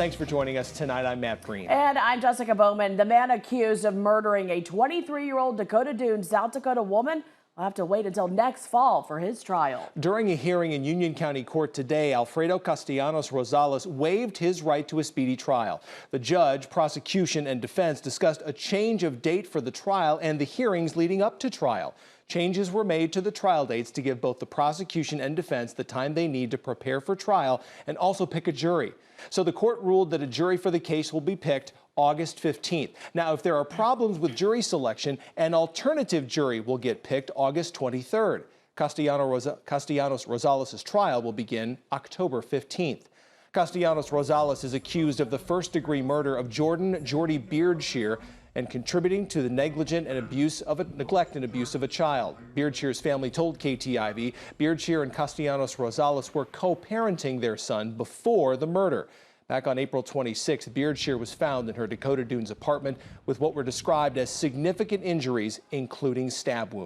Thanks for joining us tonight. I'm Matt Green. And I'm Jessica Bowman. The man accused of murdering a 23-year-old Dakota Dunes, South Dakota woman will have to wait until next fall for his trial. During a hearing in Union County Court today, Alfredo Castellanos-Rosales waived his right to a speedy trial. The judge, prosecution, and defense discussed a change of date for the trial and the hearings leading up to trial. Changes were made to the trial dates to give both the prosecution and defense the time they need to prepare for trial and also pick a jury. So the court ruled that a jury for the case will be picked August 15th. Now, if there are problems with jury selection, an alternative jury will get picked August 23rd. Castellanos-Rosales' trial will begin October 15th. Castellanos-Rosales is accused of the first-degree murder of Jordan Beardshear and contributing to the neglect and abuse of a child. Beardshear's family told KTIV Beardshear and Castellanos-Rosales were co-parenting their son before the murder. Back on April 26th, Beardshear was found in her Dakota Dunes apartment with what were described as significant injuries, including stab wounds.